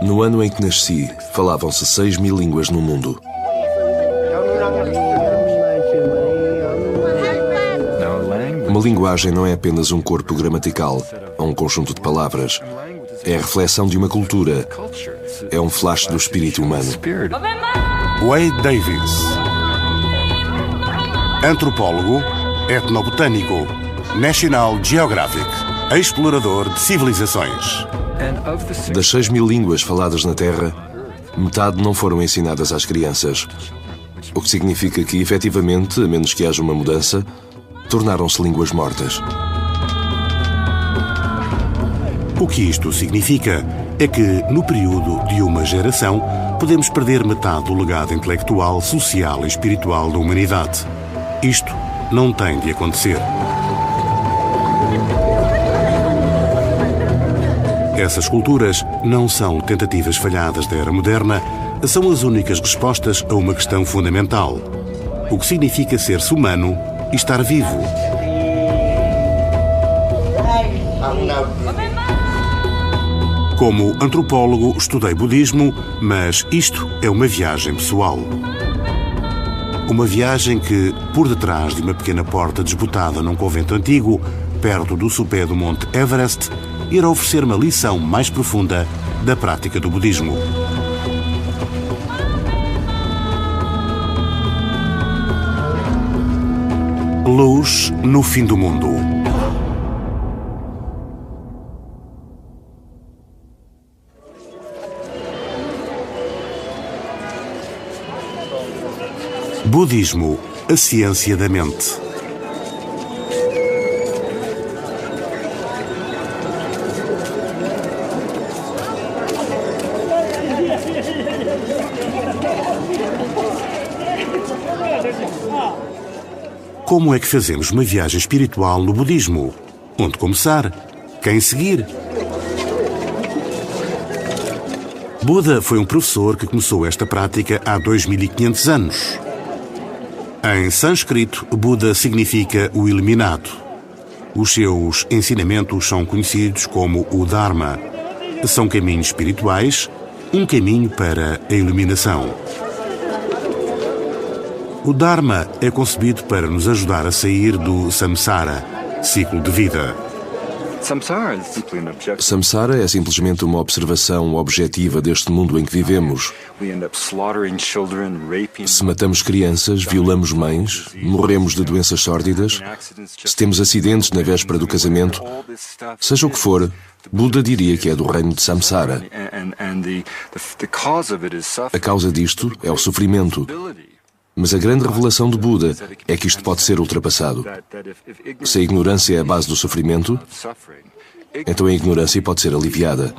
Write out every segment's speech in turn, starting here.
No ano em que nasci, falavam-se 6.000 línguas no mundo. Uma linguagem não é apenas um corpo gramatical, ou um conjunto de palavras. É a reflexão de uma cultura. É um flash do espírito humano. Wade Davis. Antropólogo, etnobotânico, National Geographic, explorador de civilizações. Das 6.000 línguas faladas na Terra, metade não foram ensinadas às crianças. O que significa que, efetivamente, a menos que haja uma mudança, tornaram-se línguas mortas. O que isto significa é que, no período de uma geração, podemos perder metade do legado intelectual, social e espiritual da humanidade. Isto não tem de acontecer. Essas culturas não são tentativas falhadas da era moderna, são as únicas respostas a uma questão fundamental. O que significa ser-se humano e estar vivo? Como antropólogo, estudei budismo, mas isto é uma viagem pessoal. Uma viagem que, por detrás de uma pequena porta desbotada num convento antigo, perto do sopé do Monte Everest, irá oferecer uma lição mais profunda da prática do budismo. Luz no fim do mundo. Budismo, a ciência da mente. Como é que fazemos uma viagem espiritual no budismo? Onde começar? Quem seguir? Buda foi um professor que começou esta prática há 2.500 anos. Em sânscrito, Buda significa o iluminado. Os seus ensinamentos são conhecidos como o Dharma. São caminhos espirituais, um caminho para a iluminação. O Dharma é concebido para nos ajudar a sair do samsara, ciclo de vida. Samsara é simplesmente uma observação objetiva deste mundo em que vivemos. Se matamos crianças, violamos mães, morremos de doenças sórdidas, se temos acidentes na véspera do casamento, seja o que for, Buda diria que é do reino de Samsara. A causa disto é o sofrimento. Mas a grande revelação de Buda é que isto pode ser ultrapassado. Se a ignorância é a base do sofrimento, então a ignorância pode ser aliviada.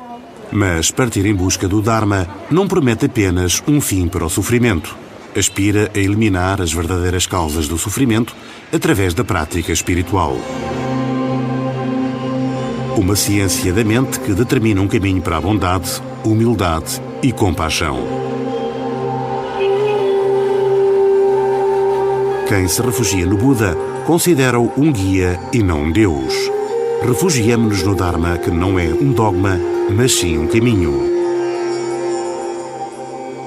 Mas partir em busca do Dharma não promete apenas um fim para o sofrimento. Aspira a eliminar as verdadeiras causas do sofrimento através da prática espiritual. Uma ciência da mente que determina um caminho para a bondade, humildade e compaixão. Quem se refugia no Buda considera-o um guia e não um Deus. Refugiamo-nos no Dharma, que não é um dogma, mas sim um caminho.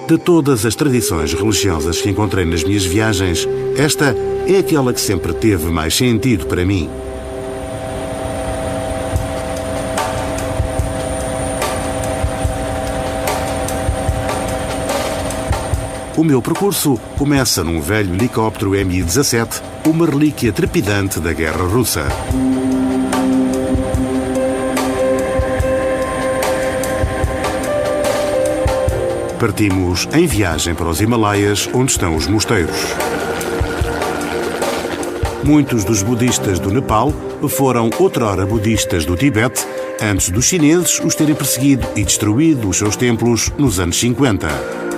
De todas as tradições religiosas que encontrei nas minhas viagens, esta é aquela que sempre teve mais sentido para mim. O meu percurso começa num velho helicóptero Mi-17, uma relíquia trepidante da Guerra Russa. Partimos em viagem para os Himalaias, onde estão os mosteiros. Muitos dos budistas do Nepal foram outrora budistas do Tibete, antes dos chineses os terem perseguido e destruído os seus templos nos anos 50.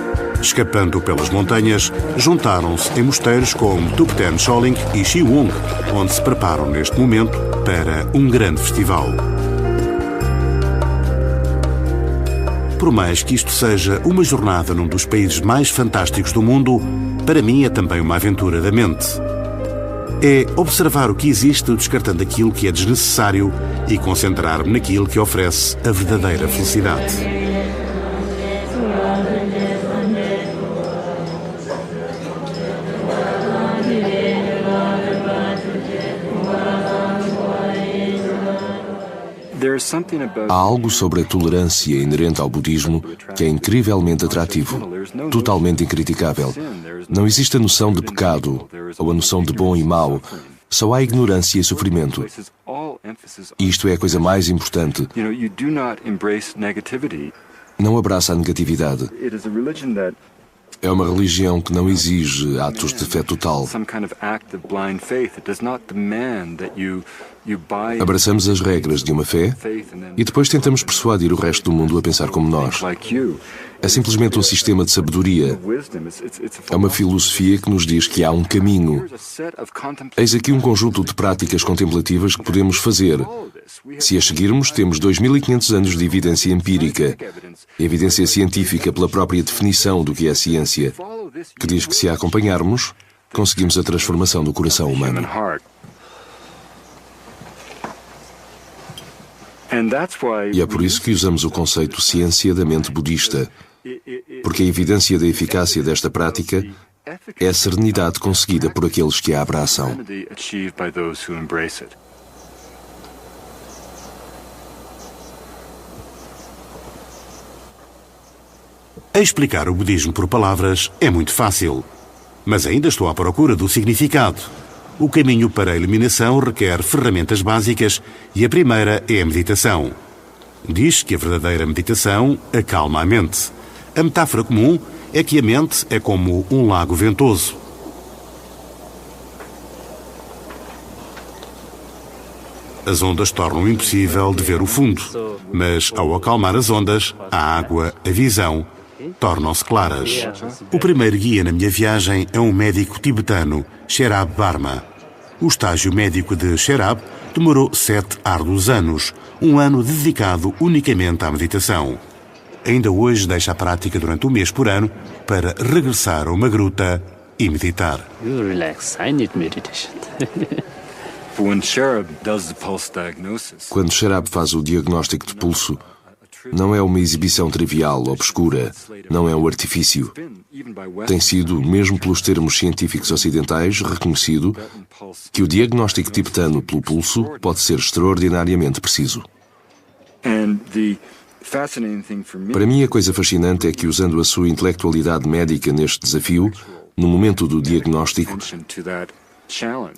Escapando pelas montanhas, juntaram-se em mosteiros como Thupten Choling e Shiwung, onde se preparam neste momento para um grande festival. Por mais que isto seja uma jornada num dos países mais fantásticos do mundo, para mim é também uma aventura da mente. é observar o que existe, descartando aquilo que é desnecessário e concentrar-me naquilo que oferece a verdadeira felicidade. Há algo sobre a tolerância inerente ao budismo que é incrivelmente atrativo, totalmente incriticável. Não existe a noção de pecado ou a noção de bom e mau. Só há ignorância e sofrimento. E isto é a coisa mais importante. Não abraça a negatividade. É uma religião que não exige atos de fé total. Abraçamos as regras de uma fé e depois tentamos persuadir o resto do mundo a pensar como nós. É simplesmente um sistema de sabedoria. É uma filosofia que nos diz que há um caminho. Eis aqui um conjunto de práticas contemplativas que podemos fazer. Se as seguirmos, temos 2500 anos de evidência empírica. Evidência científica pela própria definição do que é ciência, que diz que se a acompanharmos, conseguimos a transformação do coração humano. E é por isso que usamos o conceito ciência da mente budista, porque a evidência da eficácia desta prática é a serenidade conseguida por aqueles que a abraçam. Explicar o budismo por palavras é muito fácil, mas ainda estou à procura do significado. O caminho para a iluminação requer ferramentas básicas e a primeira é a meditação. Diz que a verdadeira meditação acalma a mente. A metáfora comum é que a mente é como um lago ventoso. As ondas tornam impossível de ver o fundo, mas ao acalmar as ondas, a água, a visão, tornam-se claras. O primeiro guia na minha viagem é um médico tibetano, Sherab Barma. O estágio médico de Sherab demorou 7 árduos anos, um ano dedicado unicamente à meditação. Ainda hoje deixa a prática durante um mês por ano para regressar a uma gruta e meditar. You relax, I need meditation. Quando Sherab faz o diagnóstico de pulso, não é uma exibição trivial, obscura, não é um artifício. Tem sido, mesmo pelos termos científicos ocidentais, reconhecido que o diagnóstico tibetano pelo pulso pode ser extraordinariamente preciso. Para mim, a coisa fascinante é que, usando a sua intelectualidade médica neste desafio, no momento do diagnóstico,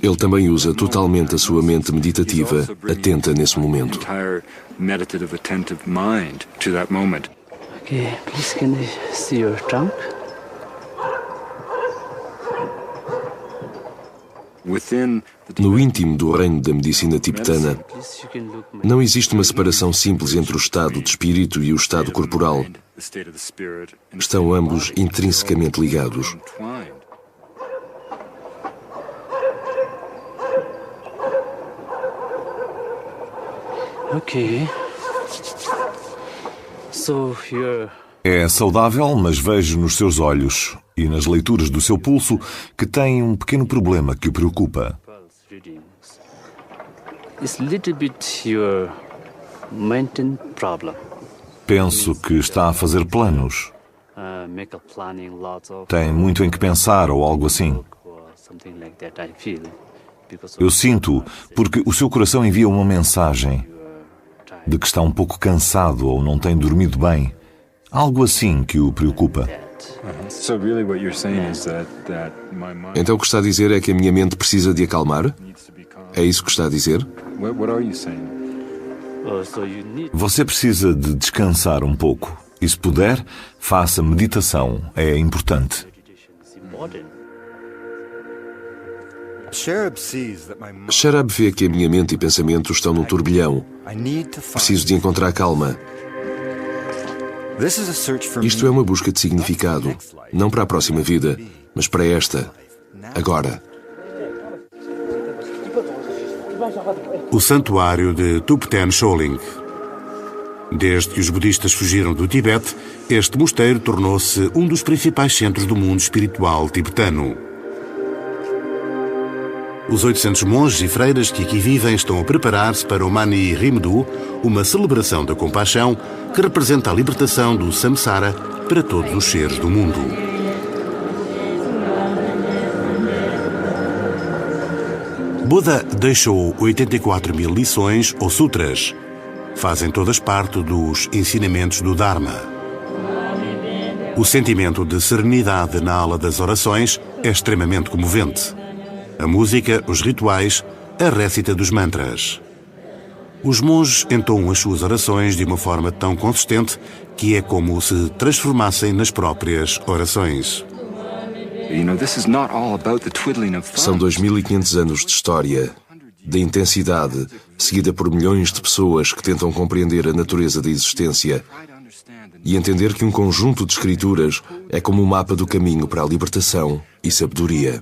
ele também usa totalmente a sua mente meditativa, atenta nesse momento. Okay, please can I see your trunk? No íntimo do reino da medicina tibetana, não existe uma separação simples entre o estado de espírito e o estado corporal. Estão ambos intrinsecamente ligados. Okay. So you're... É saudável, mas vejo nos seus olhos e nas leituras do seu pulso que tem um pequeno problema que o preocupa. It's little bit your maintenance problem. Penso que está a fazer planos. Make a planning lots of Tem muito em que pensar ou algo assim. or something like that I feel because Eu sinto porque o seu coração envia uma mensagem de que está um pouco cansado ou não tem dormido bem. Algo assim que o preocupa. Então o que está a dizer é que a minha mente precisa de acalmar? É isso que está a dizer? so you need Você precisa de descansar um pouco. E se puder, faça meditação. É importante. it's important. Sherab vê que a minha mente e pensamento estão num turbilhão. Preciso de encontrar calma. Isto é uma busca de significado, não para a próxima vida, mas para esta, agora. O santuário de Thupten Choling. Desde que os budistas fugiram do Tibete, este mosteiro tornou-se um dos principais centros do mundo espiritual tibetano. Os 800 monges e freiras que aqui vivem estão a preparar-se para o Mani Rimdu, uma celebração da compaixão que representa a libertação do samsara para todos os seres do mundo. Buda deixou 84 mil lições ou sutras. Fazem todas parte dos ensinamentos do Dharma. O sentimento de serenidade na aula das orações é extremamente comovente. A música, os rituais, a récita dos mantras. Os monges entoam as suas orações de uma forma tão consistente que é como se transformassem nas próprias orações. São 2500 anos de história, de intensidade, seguida por milhões de pessoas que tentam compreender a natureza da existência e entender que um conjunto de escrituras é como um mapa do caminho para a libertação e sabedoria.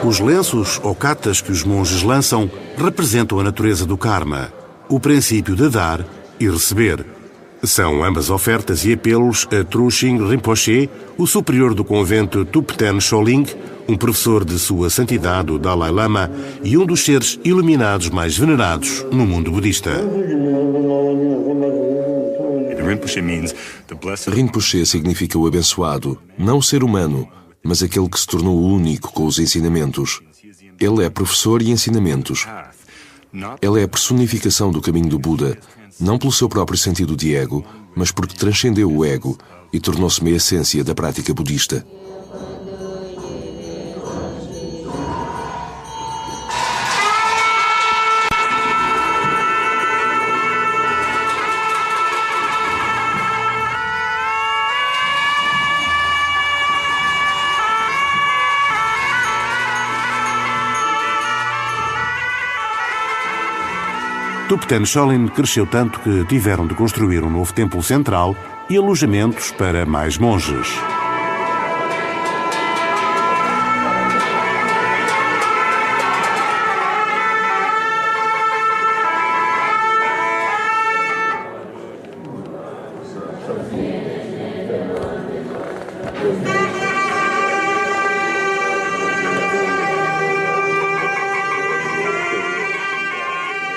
Os lenços ou katas que os monges lançam representam a natureza do karma, o princípio de dar e receber. São ambas ofertas e apelos a Trungchen Rinpoche, o superior do convento Thupten Choling, um professor de Sua Santidade, o Dalai Lama, e um dos seres iluminados mais venerados no mundo budista. Rinpoche significa o abençoado, não o ser humano, mas aquele que se tornou único com os ensinamentos. Ele é professor e ensinamentos. Ele é a personificação do caminho do Buda, não pelo seu próprio sentido de ego, mas porque transcendeu o ego e tornou-se uma essência da prática budista. Thupten Choling cresceu tanto que tiveram de construir um novo templo central e alojamentos para mais monges.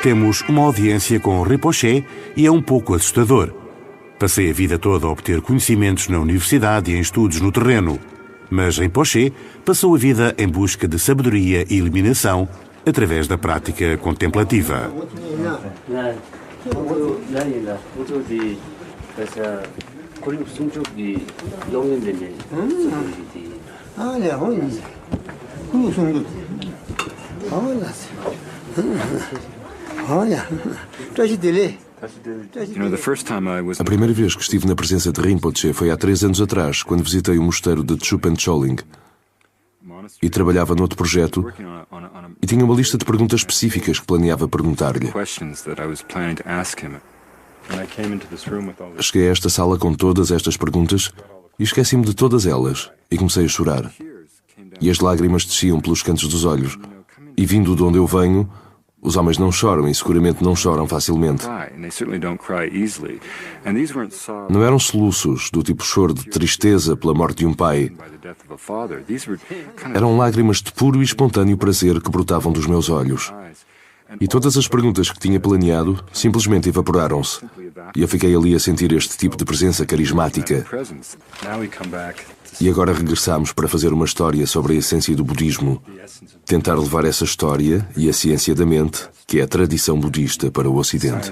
Temos uma audiência com Rinpoche e é um pouco assustador. Passei a vida toda a obter conhecimentos na universidade e em estudos no terreno, mas Rinpoche passou a vida em busca de sabedoria e iluminação através da prática contemplativa. A primeira vez que estive na presença de Rinpoche foi há 3 anos atrás, quando visitei o mosteiro de Thupten Choling e trabalhava noutro projeto e tinha uma lista de perguntas específicas que planeava perguntar-lhe. Cheguei a esta sala com todas estas perguntas e esqueci-me de todas elas e comecei a chorar. E as lágrimas desciam pelos cantos dos olhos. E vindo de onde eu venho, os homens não choram e seguramente não choram facilmente. Não eram soluços do tipo choro de tristeza pela morte de um pai. Eram lágrimas de puro e espontâneo prazer que brotavam dos meus olhos. E todas as perguntas que tinha planeado simplesmente evaporaram-se. E eu fiquei ali a sentir este tipo de presença carismática. E agora regressamos para fazer uma história sobre a essência do budismo. Tentar levar essa história e a ciência da mente, que é a tradição budista, para o Ocidente.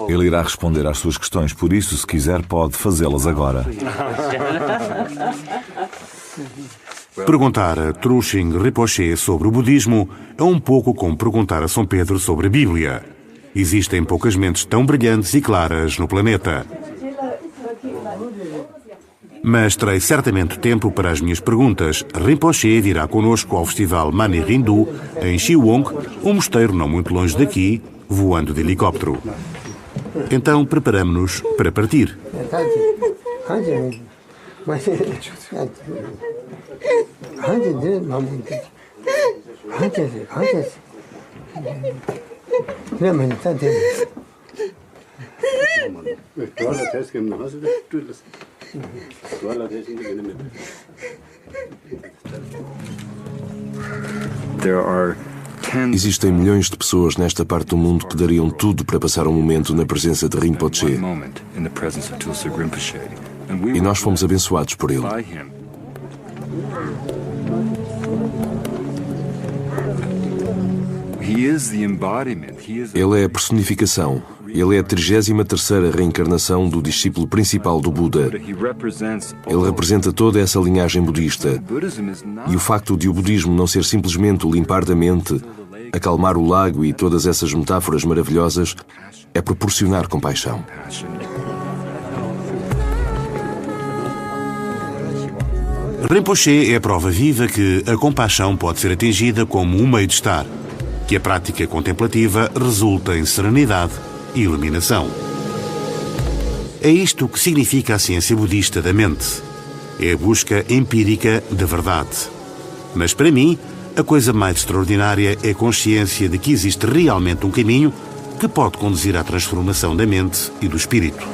Ele irá responder às suas questões, por isso, se quiser, pode fazê-las agora. Perguntar a Trungchen Rinpoche sobre o budismo é um pouco como perguntar a São Pedro sobre a Bíblia. Existem poucas mentes tão brilhantes e claras no planeta. Mas terei certamente tempo para as minhas perguntas. Rinpoche virá connosco ao festival Mani Rindu, em Shiwong, um mosteiro não muito longe daqui, voando de helicóptero. Então preparamo-nos para partir. Existem milhões de pessoas nesta parte do mundo que dariam tudo para passar um momento na presença de Rinpoche. E nós fomos abençoados por ele. Ele é a personificação. Ele é a 33ª reencarnação do discípulo principal do Buda. Ele representa toda essa linhagem budista. E o facto de o budismo não ser simplesmente o limpar da mente, acalmar o lago e todas essas metáforas maravilhosas, é proporcionar compaixão. Rinpoche é a prova viva que a compaixão pode ser atingida como um meio de estar, que a prática contemplativa resulta em serenidade e iluminação. É isto que significa a ciência budista da mente. É a busca empírica da verdade. Mas para mim, a coisa mais extraordinária é a consciência de que existe realmente um caminho que pode conduzir à transformação da mente e do espírito.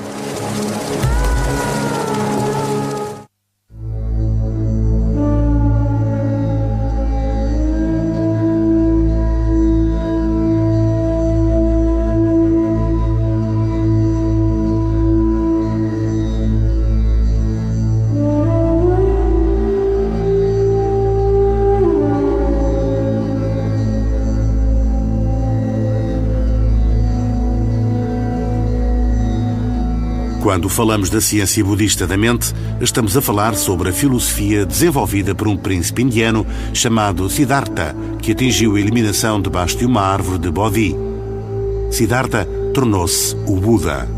Quando falamos da ciência budista da mente, estamos a falar sobre a filosofia desenvolvida por um príncipe indiano chamado Siddhartha, que atingiu a iluminação debaixo de uma árvore de Bodhi. Siddhartha tornou-se o Buda.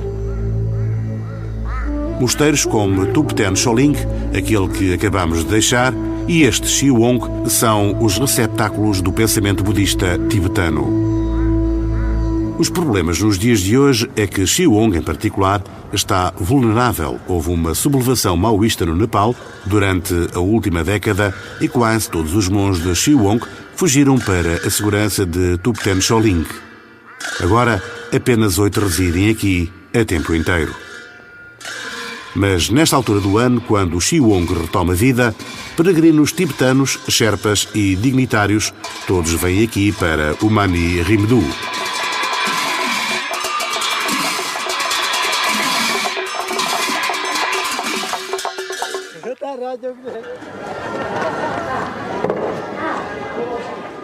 Mosteiros como Thubten Choling, aquele que acabamos de deixar, e este Shiwong são os receptáculos do pensamento budista tibetano. Os problemas nos dias de hoje é que Shiwong, em particular, está vulnerável. Houve uma sublevação maoísta no Nepal durante a última década e quase todos os monges de Shiwong fugiram para a segurança de Thubten Choling. Agora, apenas 8 residem aqui a tempo inteiro. Mas nesta altura do ano, quando o Shiwong retoma vida, peregrinos tibetanos, sherpas e dignitários, todos vêm aqui para o Mani Rindu.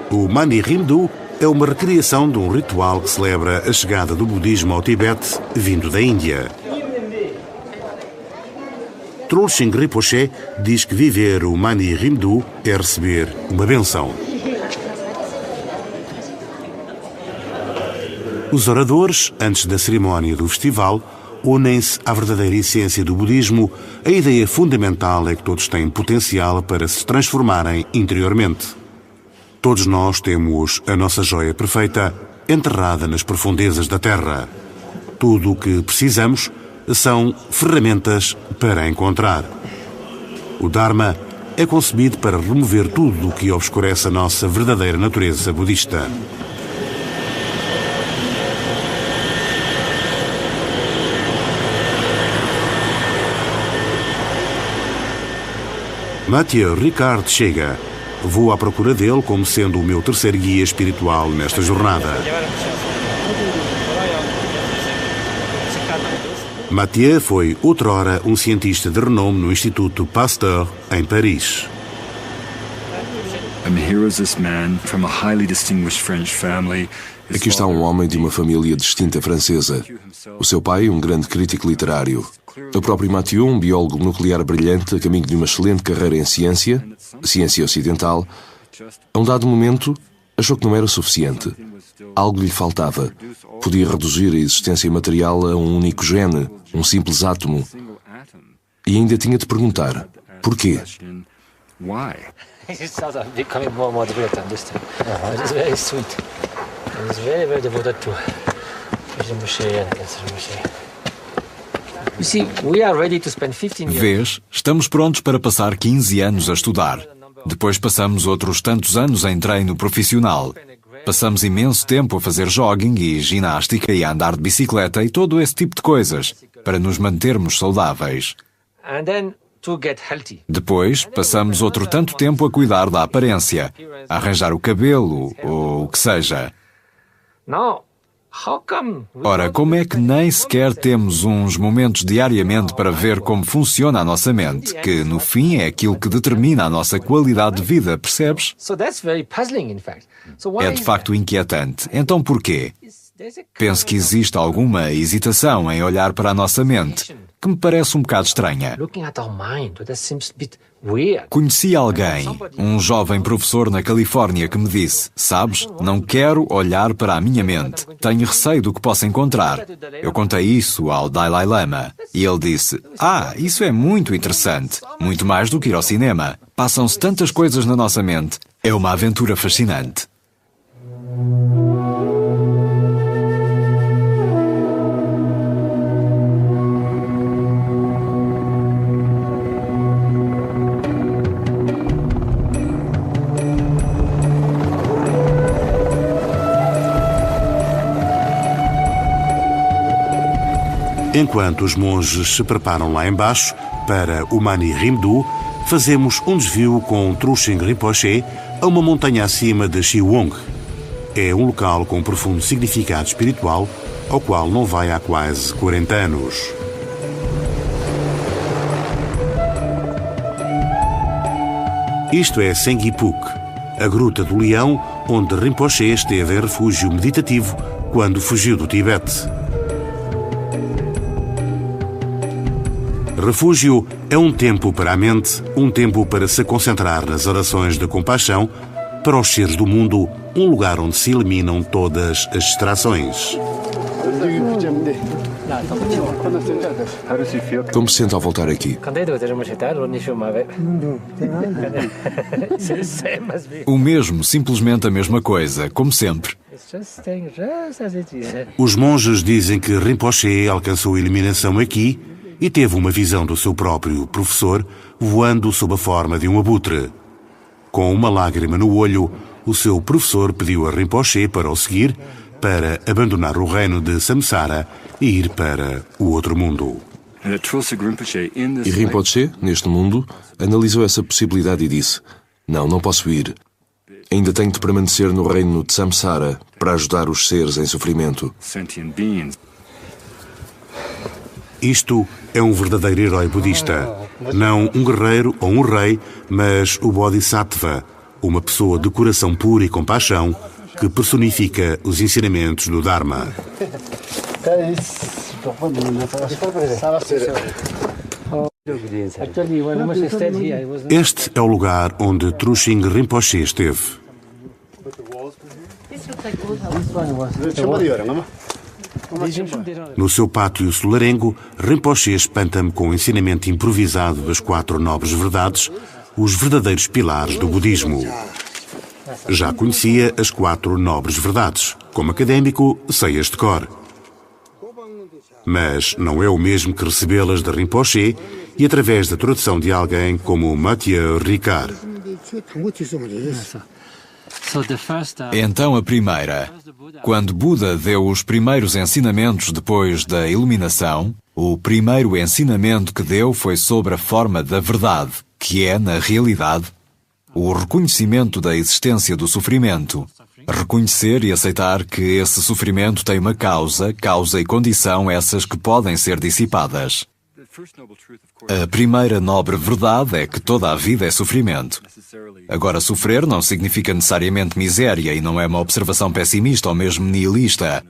O Mani Rindu é uma recriação de um ritual que celebra a chegada do budismo ao Tibete, vindo da Índia. Trulsing Rinpoche diz que viver o Mani Rindu é receber uma bênção. Os oradores, antes da cerimónia do festival, unem-se à verdadeira essência do budismo. A ideia fundamental é que todos têm potencial para se transformarem interiormente. Todos nós temos a nossa joia perfeita enterrada nas profundezas da terra. Tudo o que precisamos são ferramentas para encontrar. O Dharma é concebido para remover tudo o que obscurece a nossa verdadeira natureza budista. Mathieu Ricard chega. Vou à procura dele como sendo o meu terceiro guia espiritual nesta jornada. Mathieu foi, outrora, um cientista de renome no Instituto Pasteur, em Paris. Aqui está um homem de uma família distinta francesa. O seu pai, um grande crítico literário. O próprio Mathieu, um biólogo nuclear brilhante a caminho de uma excelente carreira em ciência ocidental, a um dado momento achou que não era suficiente. Algo lhe faltava. Podia reduzir a existência material a um único gene, um simples átomo. E ainda tinha de perguntar, porquê? It's sort of becoming more difficult to understand. But it's very sweet. And it's very devoted to Rinpoche and Rinpoche. You see, we are ready to spend 15 years. Vês, estamos prontos para passar 15 anos a estudar. Depois passamos outros tantos anos em treino profissional. Passamos imenso tempo a fazer jogging e ginástica e a andar de bicicleta e todo esse tipo de coisas, para nos mantermos saudáveis. And then to get healthy. Depois, passamos outro tanto tempo a cuidar da aparência, a arranjar o cabelo, ou o que seja. Now, how come? Ora, como é que nem sequer temos uns momentos diariamente para ver como funciona a nossa mente, que no fim é aquilo que determina a nossa qualidade de vida, percebes? So that's very puzzling, in fact. So why É de facto inquietante. Então porquê? there's a Penso que existe alguma hesitação em olhar para a nossa mente, que me parece um bocado estranha. looking at our mind, that seems a bit weird. Conheci alguém, um jovem professor na Califórnia, que me disse: sabes, não quero olhar para a minha mente. Tenho receio do que possa encontrar. Eu contei isso ao Dalai Lama e ele disse: isso é muito interessante. Muito mais do que ir ao cinema. Passam-se tantas coisas na nossa mente. É uma aventura fascinante. Enquanto os monges se preparam lá embaixo para o Mani Rimdu, fazemos um desvio com Trungchen Rinpoche a uma montanha acima de Shiwong. É um local com profundo significado espiritual, ao qual não vai há quase 40 anos. Isto é Sengipuk, a Gruta do Leão, onde Rinpoche esteve em refúgio meditativo quando fugiu do Tibete. Refúgio é um tempo para a mente, um tempo para se concentrar nas orações de compaixão, para os seres do mundo, um lugar onde se eliminam todas as distrações. Como se sente ao voltar aqui? O mesmo, simplesmente a mesma coisa, como sempre. Os monges dizem que Rinpoche alcançou a iluminação aqui e teve uma visão do seu próprio professor voando sob a forma de um abutre. Com uma lágrima no olho, o seu professor pediu a Rinpoche para o seguir, para abandonar o reino de Samsara e ir para o outro mundo. E Rinpoche, neste mundo, analisou essa possibilidade e disse: não posso ir. Ainda tenho de permanecer no reino de Samsara para ajudar os seres em sofrimento. Isto é um verdadeiro herói budista. Não um guerreiro ou um rei, mas o Bodhisattva, uma pessoa de coração puro e compaixão, que personifica os ensinamentos do Dharma. Este é o lugar onde Trungchen Rinpoche esteve. No seu pátio solarengo, Rinpoche espanta-me com o ensinamento improvisado das 4 nobres verdades, os verdadeiros pilares do budismo. Já conhecia as 4 nobres verdades. Como académico, sei-as de cor. Mas não é o mesmo que recebê-las de Rinpoche e através da tradução de alguém como Mathieu Ricard. Então a primeira. Quando Buda deu os primeiros ensinamentos depois da iluminação, o primeiro ensinamento que deu foi sobre a forma da verdade, que é, na realidade, o reconhecimento da existência do sofrimento. Reconhecer e aceitar que esse sofrimento tem uma causa e condição, essas que podem ser dissipadas. A primeira nobre verdade é que toda a vida é sofrimento. Agora, sofrer não significa necessariamente miséria e não é uma observação pessimista ou mesmo nihilista.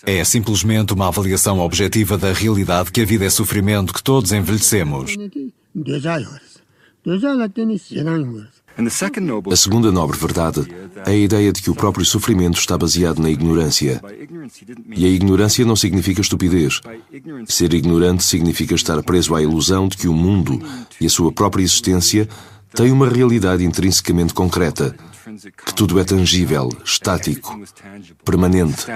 É simplesmente uma avaliação objetiva da realidade que a vida é sofrimento, que todos envelhecemos. A segunda nobre verdade é a ideia de que o próprio sofrimento está baseado na ignorância. E a ignorância não significa estupidez. Ser ignorante significa estar preso à ilusão de que o mundo e a sua própria existência têm uma realidade intrinsecamente concreta, que tudo é tangível, estático, permanente.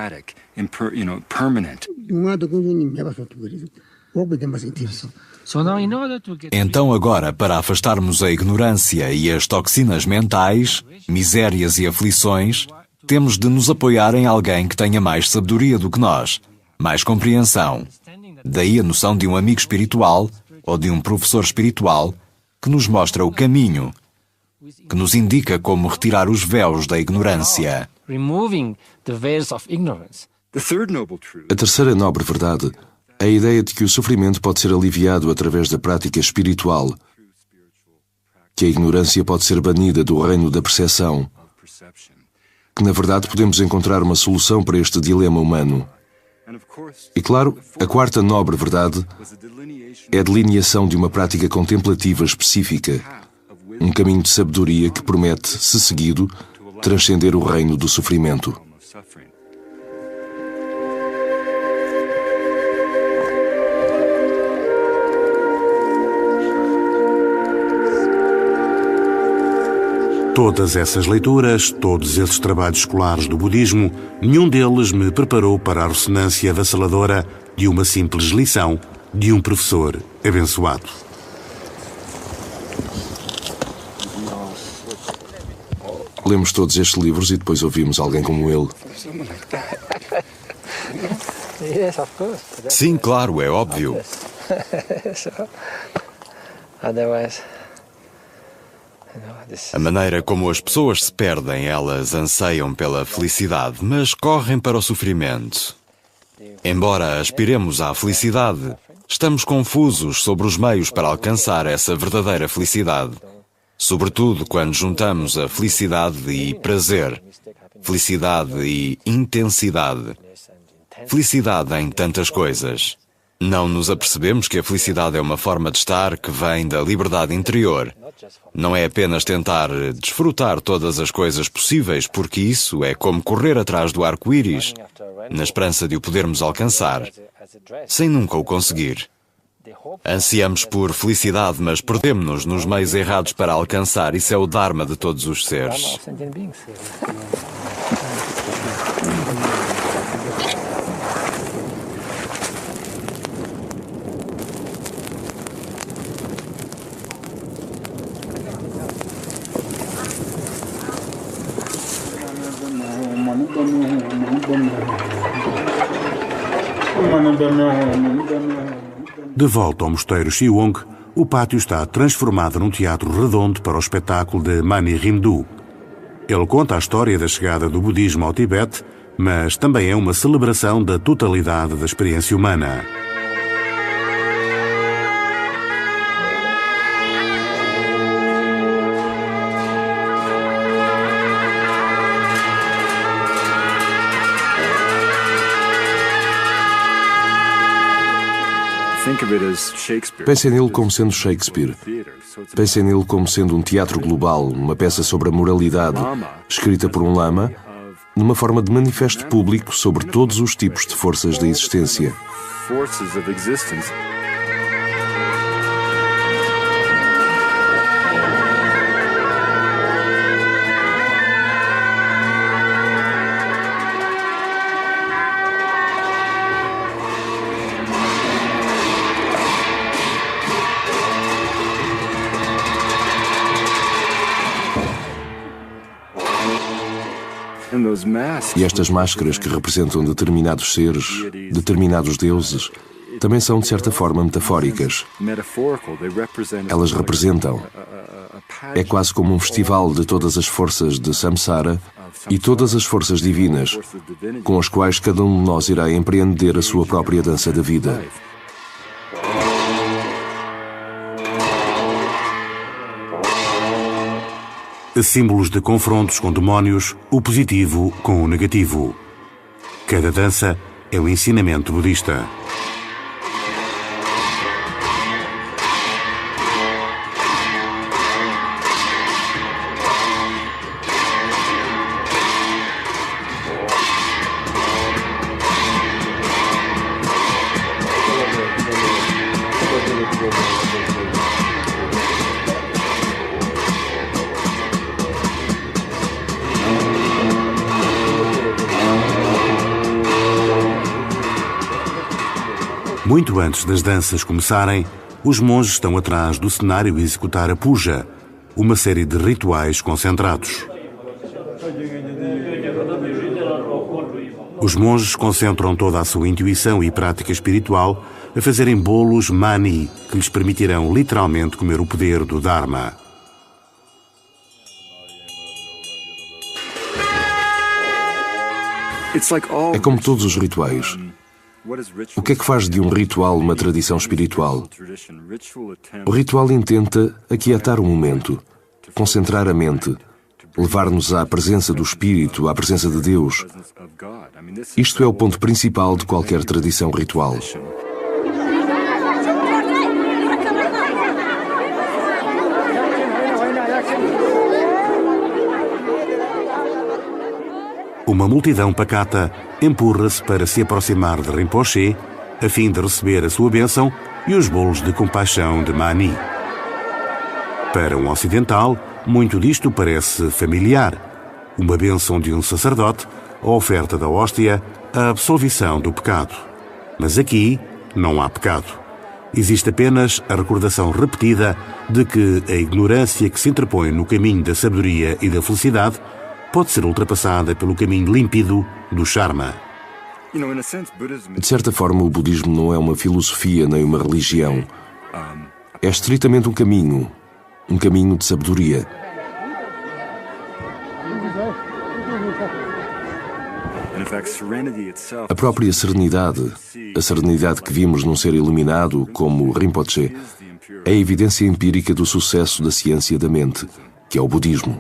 Então agora, para afastarmos a ignorância e as toxinas mentais, misérias e aflições, temos de nos apoiar em alguém que tenha mais sabedoria do que nós, mais compreensão. Daí a noção de um amigo espiritual ou de um professor espiritual que nos mostra o caminho, que nos indica como retirar os véus da ignorância. A terceira nobre verdade é a ideia de que o sofrimento pode ser aliviado através da prática espiritual, que a ignorância pode ser banida do reino da percepção, que na verdade podemos encontrar uma solução para este dilema humano. E claro, a quarta nobre verdade é a delineação de uma prática contemplativa específica, um caminho de sabedoria que promete, se seguido, transcender o reino do sofrimento. Todas essas leituras, todos esses trabalhos escolares do budismo, nenhum deles me preparou para a ressonância avassaladora de uma simples lição de um professor abençoado. Lemos todos estes livros e depois ouvimos alguém como ele. Sim, claro, é óbvio. A maneira como as pessoas se perdem, elas anseiam pela felicidade, mas correm para o sofrimento. Embora aspiremos à felicidade, estamos confusos sobre os meios para alcançar essa verdadeira felicidade. Sobretudo quando juntamos a felicidade e prazer, felicidade e intensidade, felicidade em tantas coisas. Não nos apercebemos que a felicidade é uma forma de estar que vem da liberdade interior. Não é apenas tentar desfrutar todas as coisas possíveis, porque isso é como correr atrás do arco-íris, na esperança de o podermos alcançar, sem nunca o conseguir. Ansiamos por felicidade, mas perdemos-nos nos meios errados para alcançar. Isso é o Dharma de todos os seres. De volta ao mosteiro Shiwong, o pátio está transformado num teatro redondo para o espetáculo de Mani Rimdu. Ele conta a história da chegada do budismo ao Tibete, mas também é uma celebração da totalidade da experiência humana. Pensem nele como sendo Shakespeare. Pensem nele como sendo um teatro global, uma peça sobre a moralidade, escrita por um lama, numa forma de manifesto público sobre todos os tipos de forças da existência. E estas máscaras que representam determinados seres, determinados deuses, também são de certa forma metafóricas. Elas representam. É quase como um festival de todas as forças de Samsara e todas as forças divinas, com as quais cada um de nós irá empreender a sua própria dança da vida. Símbolos de confrontos com demónios, o positivo com o negativo. Cada dança é um ensinamento budista. Muito antes das danças começarem, os monges estão atrás do cenário a executar a puja, uma série de rituais concentrados. Os monges concentram toda a sua intuição e prática espiritual a fazerem bolos mani, que lhes permitirão literalmente comer o poder do Dharma. É como todos os rituais. O que é que faz de um ritual uma tradição espiritual? O ritual intenta aquietar o momento, concentrar a mente, levar-nos à presença do Espírito, à presença de Deus. Isto é o ponto principal de qualquer tradição ritual. Uma multidão pacata empurra-se para se aproximar de Rinpoché, a fim de receber a sua bênção e os bolos de compaixão de Mani. Para um ocidental, muito disto parece familiar. Uma bênção de um sacerdote, a oferta da hóstia, a absolvição do pecado. Mas aqui não há pecado. Existe apenas a recordação repetida de que a ignorância que se interpõe no caminho da sabedoria e da felicidade pode ser ultrapassada pelo caminho límpido do Dharma. De certa forma, o budismo não é uma filosofia nem uma religião. É estritamente um caminho de sabedoria. A própria serenidade, a serenidade que vimos num ser iluminado como Rinpoché, é a evidência empírica do sucesso da ciência da mente, que é o budismo.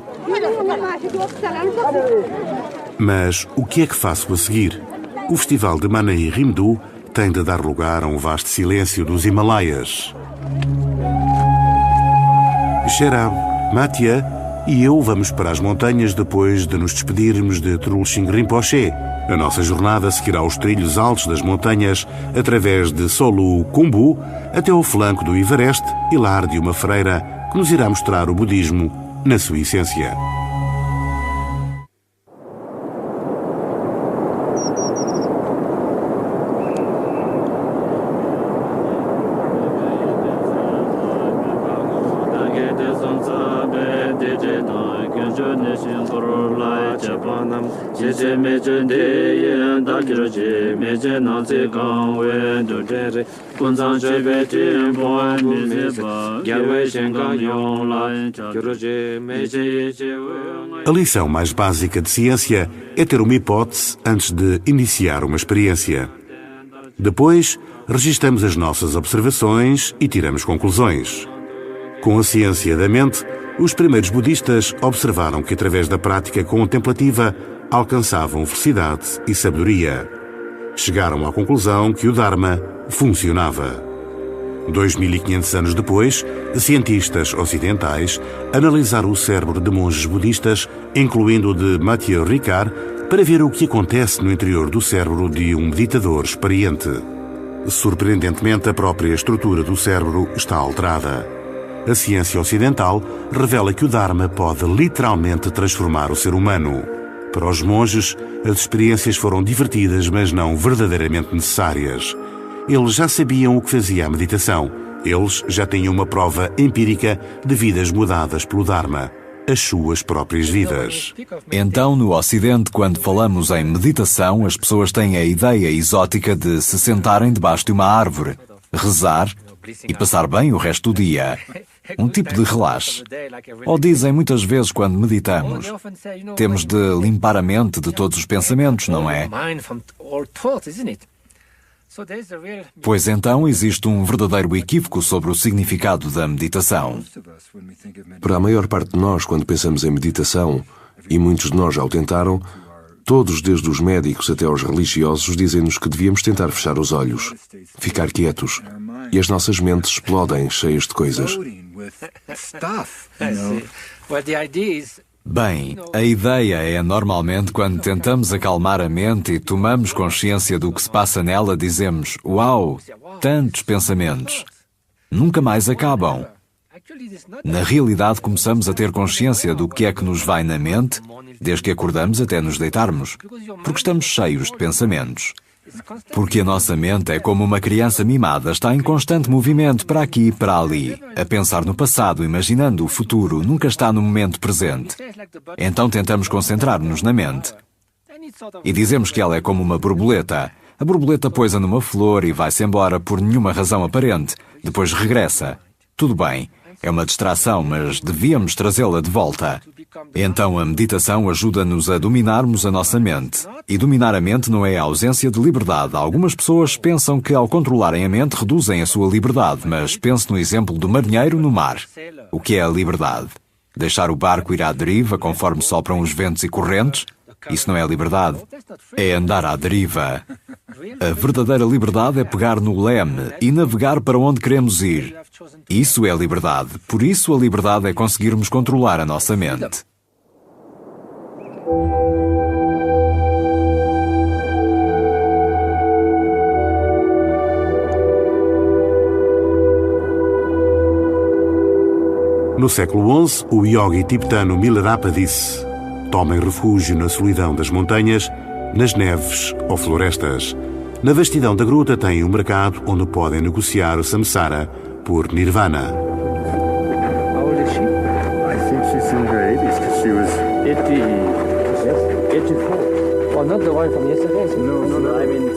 Mas o que é que faço a seguir? O festival de Manai Rimdu tem de dar lugar a um vasto silêncio dos Himalaias. Sherab, Mathia e eu vamos para as montanhas depois de nos despedirmos de Trulsing Rinpoché. A nossa jornada seguirá os trilhos altos das montanhas através de Solu Khumbu até ao flanco do Everest e lar de uma freira que nos irá mostrar o budismo na sua essência. A lição mais básica de ciência é ter uma hipótese antes de iniciar uma experiência. Depois, registramos as nossas observações e tiramos conclusões. Com a ciência da mente, os primeiros budistas observaram que através da prática contemplativa alcançavam felicidade e sabedoria. Chegaram à conclusão que o Dharma funcionava. 2500 anos depois, cientistas ocidentais analisaram o cérebro de monges budistas, incluindo o de Mathieu Ricard, para ver o que acontece no interior do cérebro de um meditador experiente. Surpreendentemente, a própria estrutura do cérebro está alterada. A ciência ocidental revela que o Dharma pode literalmente transformar o ser humano. Para os monges, as experiências foram divertidas, mas não verdadeiramente necessárias. Eles já sabiam o que fazia a meditação. Eles já tinham uma prova empírica de vidas mudadas pelo Dharma, as suas próprias vidas. Então, no Ocidente, quando falamos em meditação, as pessoas têm a ideia exótica de se sentarem debaixo de uma árvore, rezar e passar bem o resto do dia. Um tipo de relaxe. Ou dizem muitas vezes quando meditamos, temos de limpar a mente de todos os pensamentos, não é? Pois então existe um verdadeiro equívoco sobre o significado da meditação. Para a maior parte de nós, quando pensamos em meditação, e muitos de nós já o tentaram, todos, desde os médicos até aos religiosos, dizem-nos que devíamos tentar fechar os olhos, ficar quietos, e as nossas mentes explodem, cheias de coisas. Bem, a ideia é normalmente quando tentamos acalmar a mente e tomamos consciência do que se passa nela, dizemos: "Uau, tantos pensamentos! Nunca mais acabam." Na realidade, começamos a ter consciência do que é que nos vai na mente, desde que acordamos até nos deitarmos, porque estamos cheios de pensamentos. Porque a nossa mente é como uma criança mimada, está em constante movimento para aqui e para ali, a pensar no passado, imaginando o futuro, nunca está no momento presente. Então tentamos concentrar-nos na mente. E dizemos que ela é como uma borboleta. A borboleta pousa numa flor e vai-se embora por nenhuma razão aparente. Depois regressa. Tudo bem, é uma distração, mas devíamos trazê-la de volta. Então a meditação ajuda-nos a dominarmos a nossa mente. E dominar a mente não é a ausência de liberdade. Algumas pessoas pensam que ao controlarem a mente reduzem a sua liberdade, mas pense no exemplo do marinheiro no mar. O que é a liberdade? Deixar o barco ir à deriva conforme sopram os ventos e correntes? Isso não é liberdade. É andar à deriva. A verdadeira liberdade é pegar no leme e navegar para onde queremos ir. Isso é liberdade. Por isso a liberdade é conseguirmos controlar a nossa mente. No século XI, o yogi tibetano Milarepa disse: tomem refúgio na solidão das montanhas, nas neves ou florestas. Na vastidão da gruta têm um mercado onde podem negociar o samsara por nirvana. How old is she? I think she's in her 80s because she was 84. Oh, not the one from yesterday. no. I mean,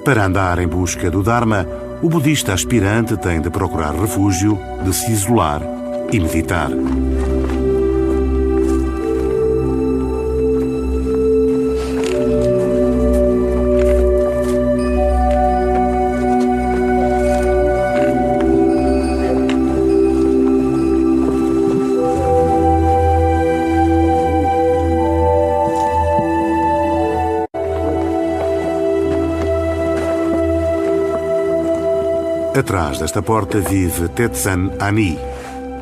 Para andar em busca do Dharma, o budista aspirante tem de procurar refúgio, de se isolar e meditar. Atrás desta porta vive Tetsan Ani.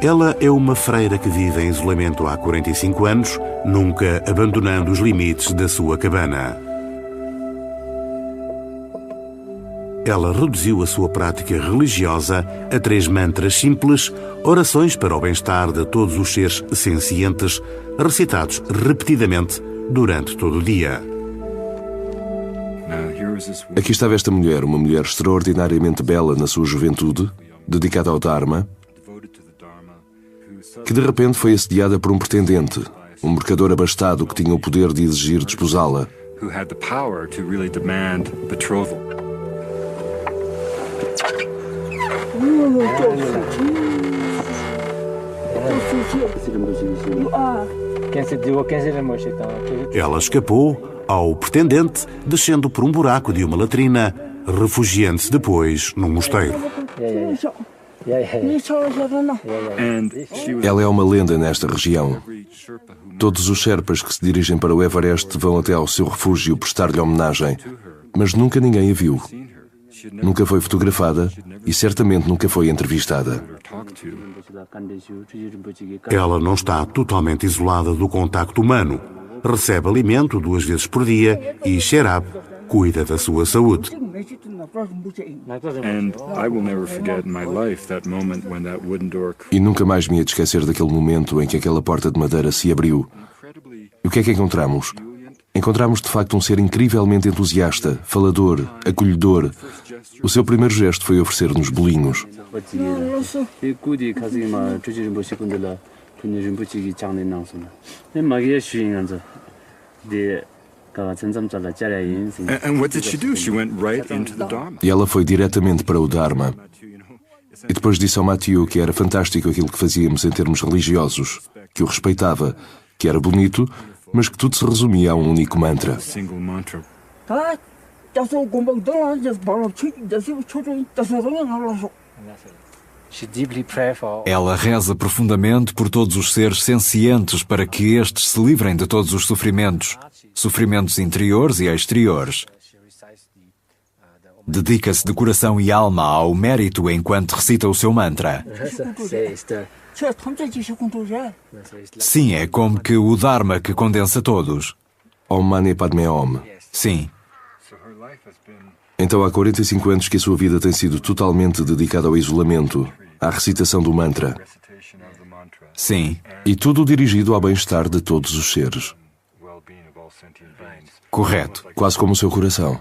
Ela é uma freira que vive em isolamento há 45 anos, nunca abandonando os limites da sua cabana. Ela reduziu a sua prática religiosa a 3 mantras simples, orações para o bem-estar de todos os seres sencientes, recitados repetidamente durante todo o dia. Aqui estava esta mulher, uma mulher extraordinariamente bela na sua juventude, dedicada ao Dharma, que de repente foi assediada por um pretendente, um mercador abastado que tinha o poder de exigir desposá-la. Ela escapou ao pretendente, descendo por um buraco de uma latrina, refugiando-se depois num mosteiro. Ela é uma lenda nesta região. Todos os Sherpas que se dirigem para o Everest vão até ao seu refúgio prestar-lhe homenagem, mas nunca ninguém a viu. Nunca foi fotografada e certamente nunca foi entrevistada. Ela não está totalmente isolada do contacto humano. Recebe alimento 2 vezes por dia e Sherab cuida da sua saúde. E nunca mais me ia de esquecer daquele momento em que aquela porta de madeira se abriu. E o que é que encontramos? Encontramos de facto um ser incrivelmente entusiasta, falador, acolhedor. O seu primeiro gesto foi oferecer-nos bolinhos. E ela foi diretamente para o Dharma. E depois disse ao Mathieu que era fantástico aquilo que fazíamos em termos religiosos, que o respeitava, que era bonito, mas que tudo se resumia a um único mantra. Ela reza profundamente por todos os seres sencientes para que estes se livrem de todos os sofrimentos, sofrimentos interiores e exteriores. Dedica-se de coração e alma ao mérito enquanto recita o seu mantra. Sim, é como que o Dharma que condensa todos. Om Mani Padme Om. Sim. Então há 45 anos que a sua vida tem sido totalmente dedicada ao isolamento, à recitação do mantra. Sim. E tudo dirigido ao bem-estar de todos os seres. Correto. quase como o seu coração,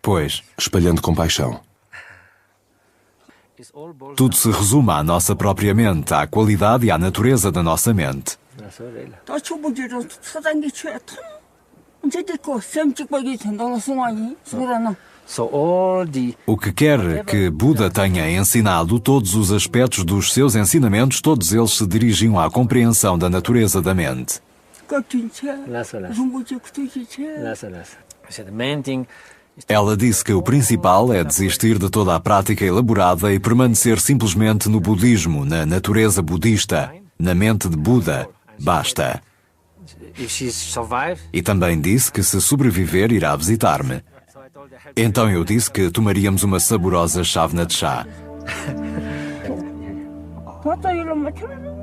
Pois, espalhando compaixão. tudo se resume à nossa própria mente, à qualidade e à natureza da nossa mente. 다 초보지로 사단계 취해 언제 됐고 쌤 찍박이 된다는 송아니 소라나 So all the O que quer que Buda tenha ensinado, todos os aspectos dos seus ensinamentos, todos eles se dirigiam à compreensão da natureza da mente. 같은 채 Lassa. 중고지 그때지 채 So the main thing Ela disse que o principal é desistir de toda a prática elaborada e permanecer simplesmente no budismo, na natureza budista, na mente de Buda. Basta. if she survive, E também disse que se sobreviver irá visitar-me. Então eu disse que tomaríamos uma saborosa chávena de chá. 봤다 이런 마찬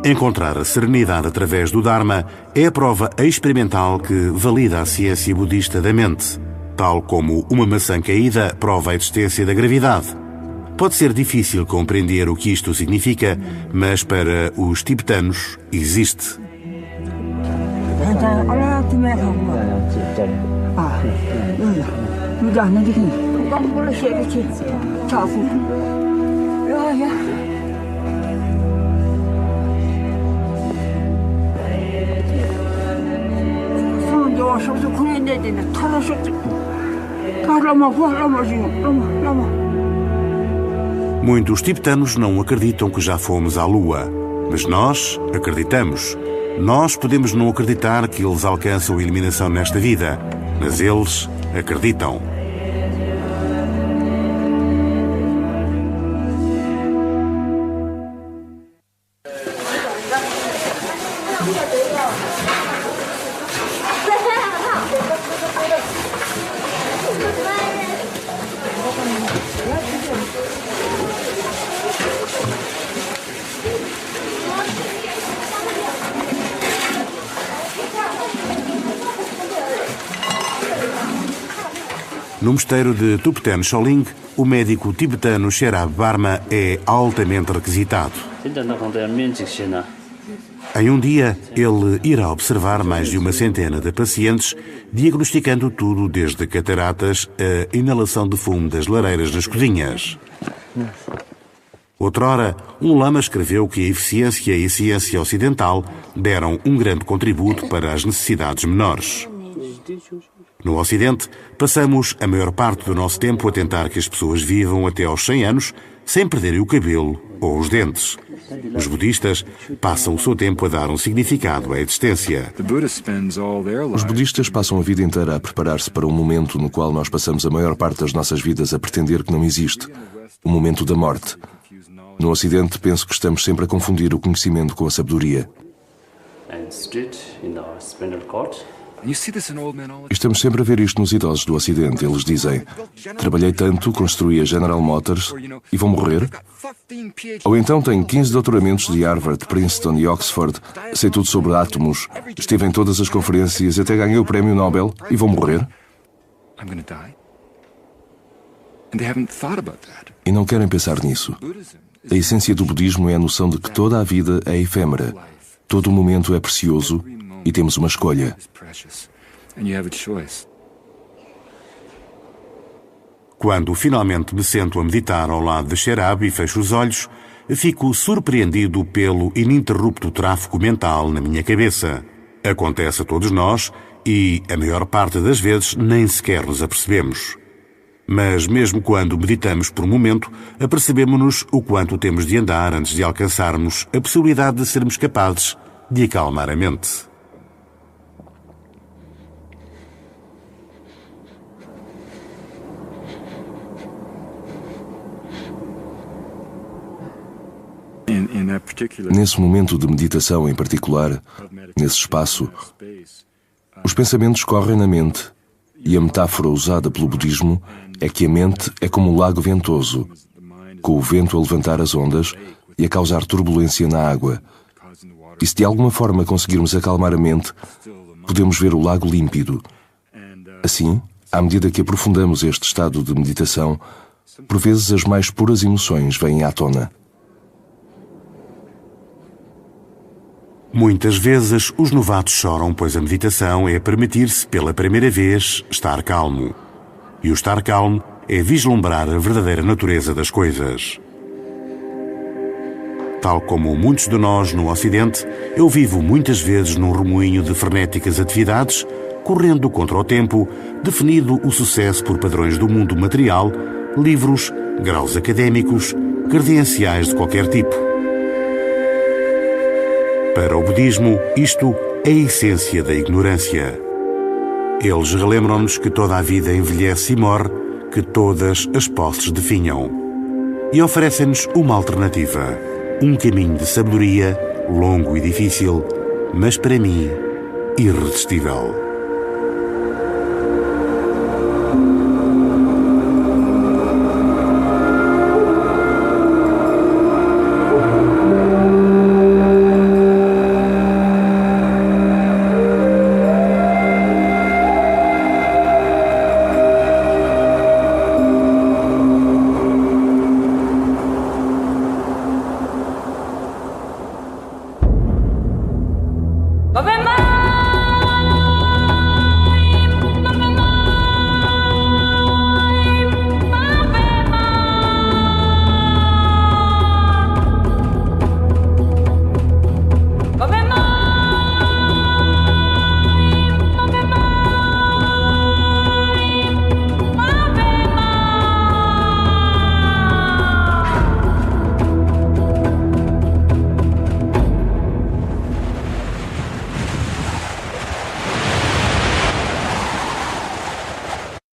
Encontrar a serenidade através do Dharma é a prova experimental que valida a ciência budista da mente. Tal como uma maçã caída prova a existência da gravidade. Pode ser difícil compreender o que isto significa, mas para os tibetanos existe. 다 알아두면 아 누가 안 되게 깜빡을 해야지 자고 야야 상대와 서서 그랬는데 되네 털어서 lama. Muitos tibetanos não acreditam que já fomos à Lua, mas nós acreditamos. Nós podemos não acreditar que eles alcançam a iluminação nesta vida, mas eles acreditam. No mosteiro de Thupten Choling, o médico tibetano Sherab Barma é altamente requisitado. Em um dia, ele irá observar mais de uma centena de pacientes, diagnosticando tudo desde cataratas a inalação de fumo das lareiras nas cozinhas. Outrora, um lama escreveu que a eficiência e a ciência ocidental deram um grande contributo para as necessidades menores. No Ocidente, passamos a maior parte do nosso tempo a tentar que as pessoas vivam até aos 100 anos sem perderem o cabelo ou os dentes. Os budistas passam o seu tempo a dar um significado à existência. Os budistas passam a vida inteira a preparar-se para um momento no qual nós passamos a maior parte das nossas vidas a pretender que não existe. O momento da morte. No Ocidente, penso que estamos sempre a confundir o conhecimento com a sabedoria. Estamos sempre a ver isto nos idosos do Ocidente. Eles dizem: trabalhei tanto, construí a General Motors e vou morrer? Ou então tenho 15 doutoramentos de Harvard, Princeton e Oxford, sei tudo sobre átomos, estive em todas as conferências e até ganhei o prémio Nobel e vou morrer? E não querem pensar nisso. A essência do budismo é a noção de que toda a vida é efêmera, todo o momento é precioso e temos uma escolha. Quando finalmente me sento a meditar ao lado de Sherab e fecho os olhos, fico surpreendido pelo ininterrupto tráfego mental na minha cabeça. Acontece a todos nós e, a maior parte das vezes, nem sequer nos apercebemos. Mas mesmo quando meditamos por um momento, apercebemos-nos o quanto temos de andar antes de alcançarmos a possibilidade de sermos capazes de acalmar a mente. Nesse momento de meditação em particular, nesse espaço, os pensamentos correm na mente e a metáfora usada pelo budismo é que a mente é como um lago ventoso, com o vento a levantar as ondas e a causar turbulência na água. E se de alguma forma conseguirmos acalmar a mente, podemos ver o lago límpido. Assim, à medida que aprofundamos este estado de meditação, por vezes as mais puras emoções vêm à tona. Muitas vezes os novatos choram, pois a meditação é permitir-se pela primeira vez estar calmo. E o estar calmo é vislumbrar a verdadeira natureza das coisas. Tal como muitos de nós no Ocidente, eu vivo muitas vezes num remoinho de frenéticas atividades, correndo contra o tempo, definido o sucesso por padrões do mundo material, livros, graus académicos, credenciais de qualquer tipo. Para o budismo, isto é a essência da ignorância. Eles relembram-nos que toda a vida envelhece e morre, que todas as posses definham. E oferecem-nos uma alternativa, um caminho de sabedoria, longo e difícil, mas para mim, irresistível.